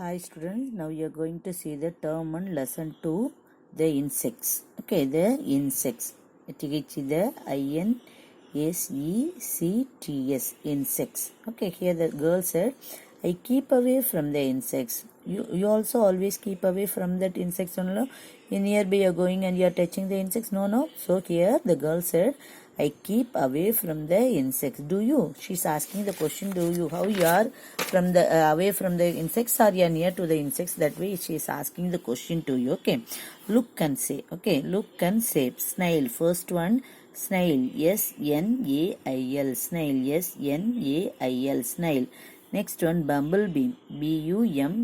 Hi students, now you are going to see the term on lesson 2, the insects. Okay, the insects. The insects, insects. Okay, here the girl said, I keep away from the insects. You also always keep away from that insects only. In nearby you are going and you are touching the insects. No. So here the girl said, I keep away from the insects. Do you? She's asking the question, do you? How you are from the away from the insects or you are near to the insects? That way she is asking the question to you. Okay. Look and say. Okay. Look and say. Snail. First one. Snail. S-N-A-I-L. Snail. S-N-A-I-L. Snail. Next one. Bumblebee. B-U-M-B-L-E-B-E-E.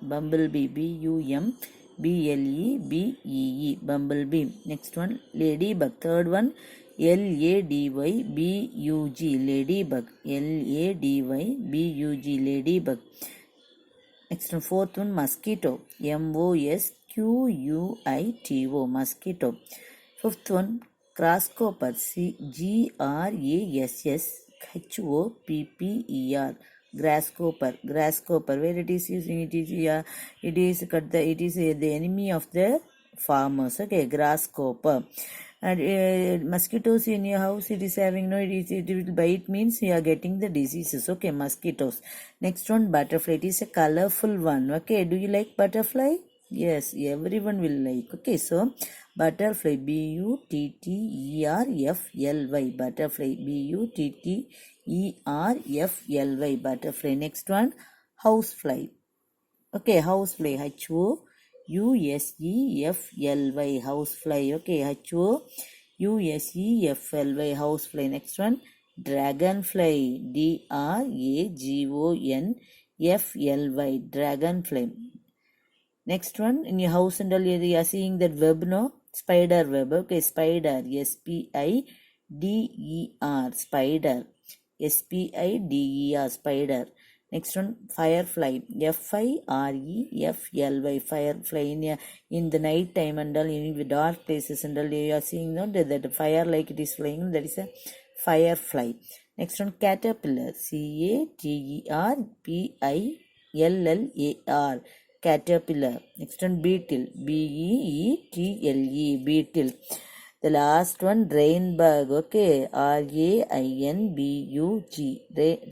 Bumblebee. B-U-M. B-L-E-B-E-E, bumblebee. Next one, ladybug. Third one, L-A-D-Y-B-U-G, ladybug. L-A-D-Y-B-U-G, ladybug. Next one, fourth one, mosquito. M-O-S-Q-U-I-T-O, mosquito. Fifth one, grasshopper. G-R-A-S-S-H-O-P-P-E-R. Grasshopper. Where it is using, it is the enemy of the farmers. Okay, grasshopper. And mosquitoes in your house, it is having it will bite, means you are getting the diseases. Okay, mosquitoes. Next one, butterfly. It is a colorful one. Okay, do you like butterfly? Yes, everyone will like. Okay, so butterfly, B-U-T-T-E-R-F-L-Y, butterfly, B-U-T-T-E-R-F-L-Y, butterfly. Next one, housefly. Okay, housefly, H-O-U-S-E-F-L-Y, housefly. Okay, H-O-U-S-E-F-L-Y, housefly. Next one, dragonfly, D-R-A-G-O-N-F-L-Y, dragonfly. Next one, in your house and all, you are seeing that web, no? Spider web. Okay, spider, S-P-I-D-E-R, spider, S-P-I-D-E-R, spider. Next one, firefly, F-I-R-E-F-L-Y, firefly. In the night time and all, in the dark places and all, you are seeing, no, that fire like it is flying, that is a firefly. Next one, caterpillar, C-A-T-E-R-P-I-L-L-A-R, caterpillar. Next one, beetle, B-E-E-T-L-E, beetle. The last one, rainbug. Okay, R-A-I-N-B-U-G,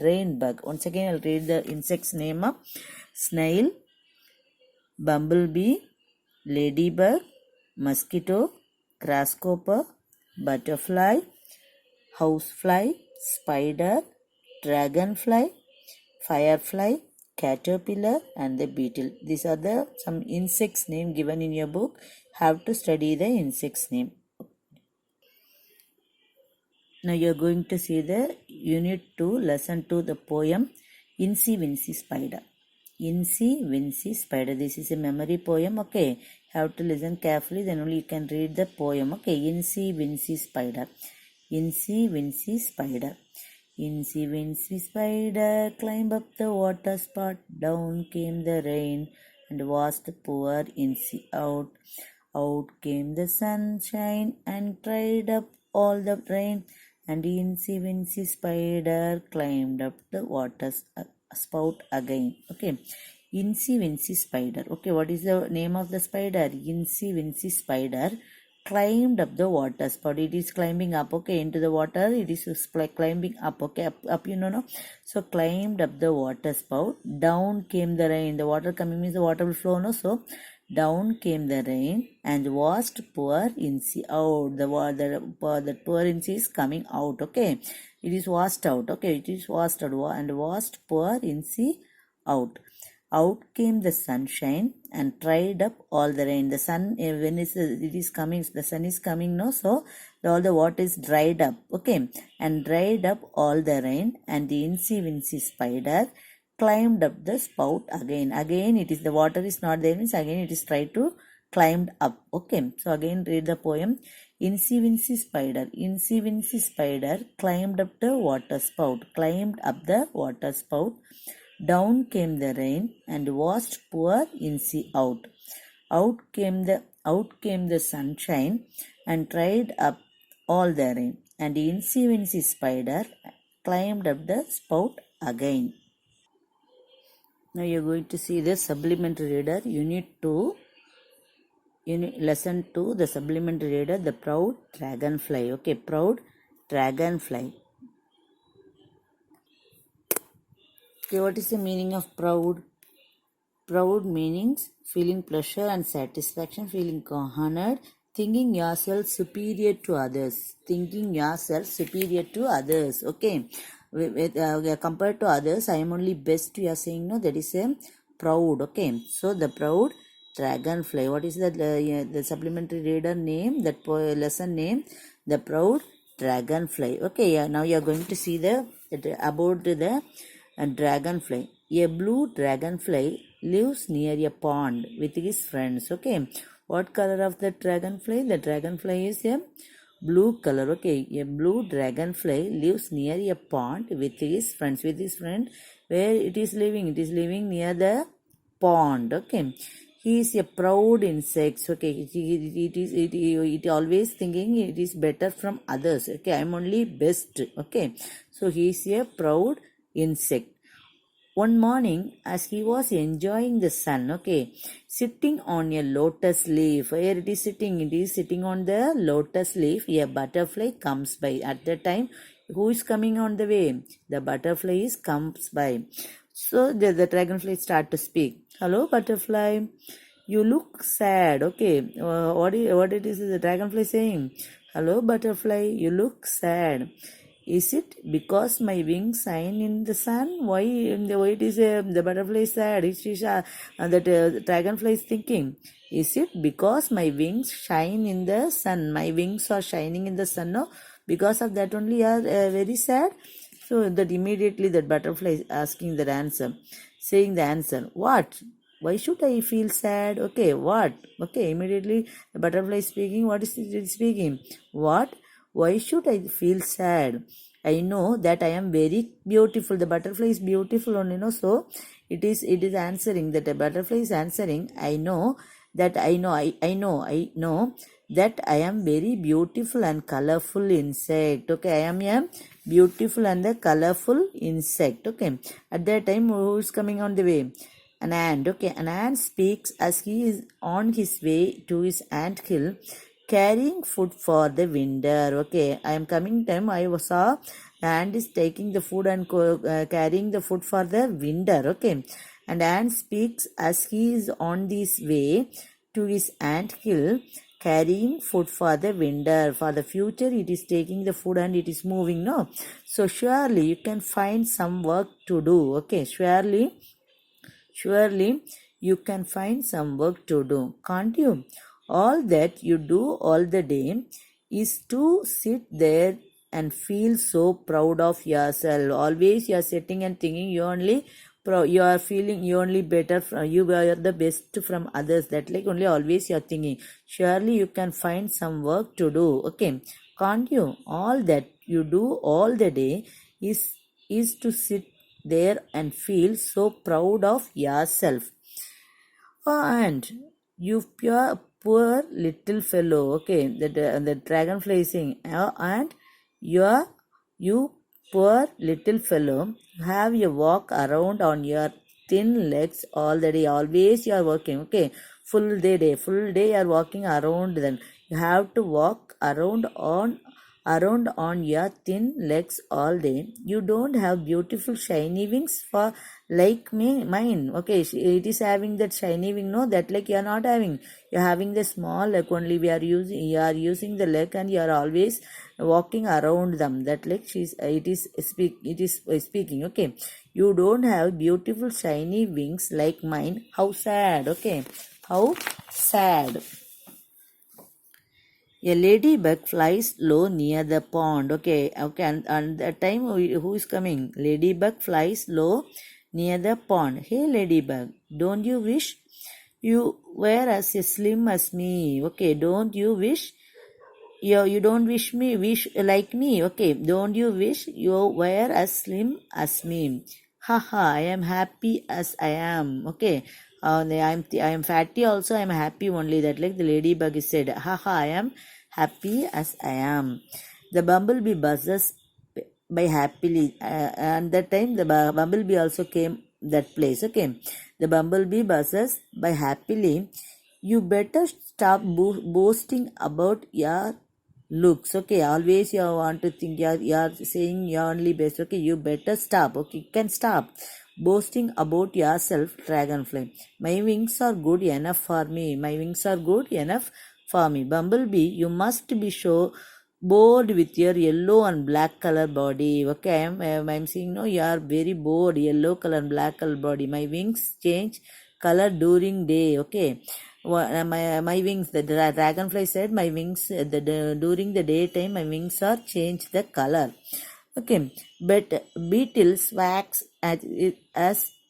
rainbug. Once again, I'll read the insect's name. Snail, bumblebee, ladybug, mosquito, grasshopper, butterfly, housefly, spider, dragonfly, firefly, caterpillar, and the beetle. These are the some insects name given in your book. Have to study the insects name. Now you are going to see the unit 2, lesson 2, the poem Incy Wincy Spider. Incy Wincy Spider. This is a memory poem. Okay, have to listen carefully, then only you can read the poem. Okay, Incy Wincy Spider. Incy Wincy Spider. Incy Wincy Spider climbed up the water spout. Down came the rain and washed poor Incy out. Out came the sunshine and dried up all the rain. And Incy Wincy Spider climbed up the water spout again. Okay, Incy Wincy Spider. Okay, what is the name of the spider? Incy Wincy Spider climbed up the water spout. It is climbing up. Okay, into the water. It is climbing up. Okay, up you know. No? So climbed up the water spout. Down came the rain. The water coming means the water will flow. No, so down came the rain and washed poor Incy out. The poor Incy is coming out. Okay, it is washed out. Okay, it is washed out and washed poor Incy out. Out came the sunshine and dried up all the rain. The sun, when it is coming, the sun is coming, no? So all the water is dried up. Okay, and dried up all the rain. And the Incy Wincy Spider climbed up the spout again. Again, it is the water is not there, means again it is tried to climbed up. Okay, so again read the poem. Incy Wincy Spider. Incy Wincy Spider climbed up the water spout. Climbed up the water spout. Down came the rain and washed poor Incy out. Out came the sunshine and dried up all the rain. And Incy Wincy Spider climbed up the spout again. Now you're going to see the supplementary reader, lesson 2, the supplementary reader, the proud dragonfly. Okay, proud dragonfly. Okay, what is the meaning of proud? Proud meanings feeling pleasure and satisfaction, feeling honored, thinking yourself superior to others. Thinking yourself superior to others. Okay, compared to others, I am only best. You are saying no. That is a proud. Okay, so the proud dragonfly. What is the supplementary reader name? That lesson name, the proud dragonfly. Okay, yeah, now you are going to see about the dragonfly. A blue dragonfly lives near a pond with his friends. Okay, what color of the dragonfly? The dragonfly is a blue color. Okay, a blue dragonfly lives near a pond with his friends. With his friend, where it is living? It is living near the pond. Okay, he is a proud insect. Okay, it always thinking it is better from others. Okay, I am only best. Okay, so he is a proud insect. One morning, as he was enjoying the sun, okay, sitting on a lotus leaf, where it is sitting on the lotus leaf, a butterfly comes by. At that time, who is coming on the way? The butterfly comes by. So the dragonfly start to speak. Hello, butterfly. You look sad. Okay, what it is the dragonfly saying? Hello, butterfly. You look sad. Is it because my wings shine in the sun? Why it is the butterfly is sad? That dragonfly is thinking. Is it because my wings shine in the sun? My wings are shining in the sun. No, because of that only you are very sad. So that immediately that butterfly is asking the answer, saying the answer. What? Why should I feel sad? Okay, what? Okay, immediately the butterfly is speaking. What is it speaking? What? Why should I feel sad? I know that I am very beautiful. The butterfly is beautiful only, so it is answering that the butterfly is answering. I know that I know that I am very beautiful and colorful insect. Okay, I am a beautiful and a colorful insect. Okay, at that time, who is coming on the way? An ant. Okay, an ant speaks as he is on his way to his ant hill, carrying food for the winter. Okay, I am coming time. I saw the ant is taking the food and carrying the food for the winter. Okay, and ant speaks as he is on this way to his ant hill, carrying food for the winter. For the future, it is taking the food and it is moving. No, so surely you can find some work to do. Okay, surely you can find some work to do, can't you? All that you do all the day is to sit there and feel so proud of yourself. Always you are sitting and thinking you are feeling you only better from you are the best from others. That like only always you are thinking. Surely you can find some work to do. Okay, can't you? All that you do all the day is to sit there and feel so proud of yourself. And you poor little fellow. Okay, the dragonfly is saying, and you poor little fellow, have you walk around on your thin legs all the day. Always you are working. Okay, full day you are walking around. Then you have to walk around on your thin legs all day. You don't have beautiful shiny wings for like mine. Okay, it is having that shiny wing. No, that like you are not having. You are having the small leg only. You are using the leg and you are always walking around them. That like it is speaking. Okay, you don't have beautiful shiny wings like mine. How sad. Okay, how sad. A ladybug flies low near the pond. Okay, and that time who is coming? Ladybug flies low near the pond. Hey, ladybug, don't you wish you were as slim as me? Okay, don't you wish you don't wish like me? Okay, don't you wish you were as slim as me? Haha, I am happy as I am. Okay, I am fatty also. I am happy only. That like the ladybug said. Haha, I am happy as I am. The bumblebee buzzes by happily, and that time the bumblebee also came that place. Okay, the bumblebee buzzes by happily. You better stop boasting about your looks. Okay, always you want to think you're saying you're only best. Okay, you better stop. Okay, you can stop boasting about yourself, dragonfly. My wings are good enough for me. My wings are good enough for me. Bumblebee, you must be so bored with your yellow and black color body. Okay, I'm saying no, you are very bored, yellow color and black color body. My wings change color during day. Okay, my wings, the dragonfly said, my wings, during the daytime, my wings are change the color. Okay, but beetles wax as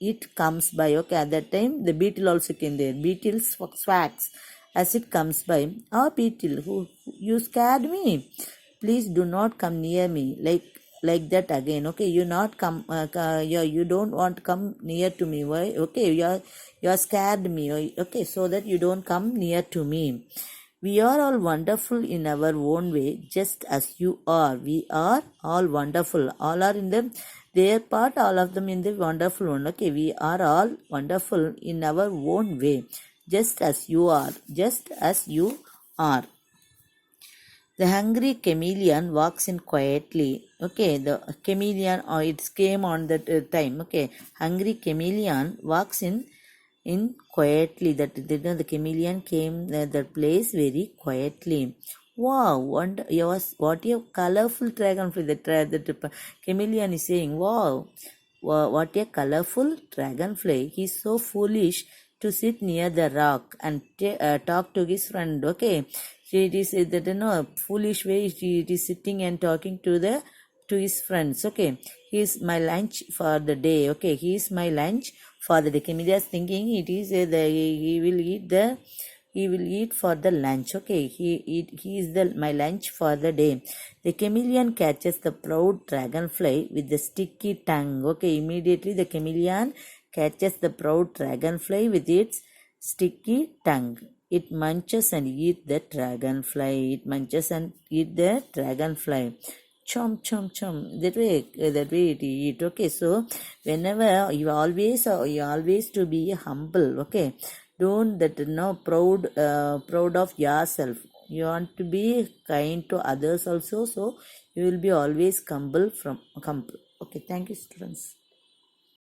it comes by. Okay, at that time the beetle also came there. Beetles wax as it comes by. Oh, beetle, who you scared me. Please do not come near me like that again. Okay, you not come. You don't want to come near to me. Why? Okay, you are scared me. Okay, so that you don't come near to me. We are all wonderful in our own way, just as you are. We are all wonderful. All are in their part, all of them in the wonderful one. Okay, we are all wonderful in our own way, just as you are. Just as you are. The hungry chameleon walks in quietly. Okay, the chameleon, or it came on that time. Okay, hungry chameleon walks in quietly. That the chameleon came that place very quietly. Wow, what a colorful dragonfly. The chameleon is saying, wow, what a colorful dragonfly. He's so foolish to sit near the rock and talk to his friend. Okay, it is that foolish way. It is sitting and talking to his friends. Okay, he is my lunch for the day. Okay, he is my lunch for the day. Chameleon is thinking it is he will eat for the lunch. Okay, he is my lunch for the day. The chameleon catches the proud dragonfly with the sticky tongue. Okay, immediately the chameleon catches the proud dragonfly with its sticky tongue. It munches and eat the dragonfly. It munches and eat the dragonfly. Chomp, chomp, chomp. That way it eat. Okay, so whenever you always to be humble. Okay, don't proud of yourself. You want to be kind to others also. So you will be always humble. Okay, thank you, students.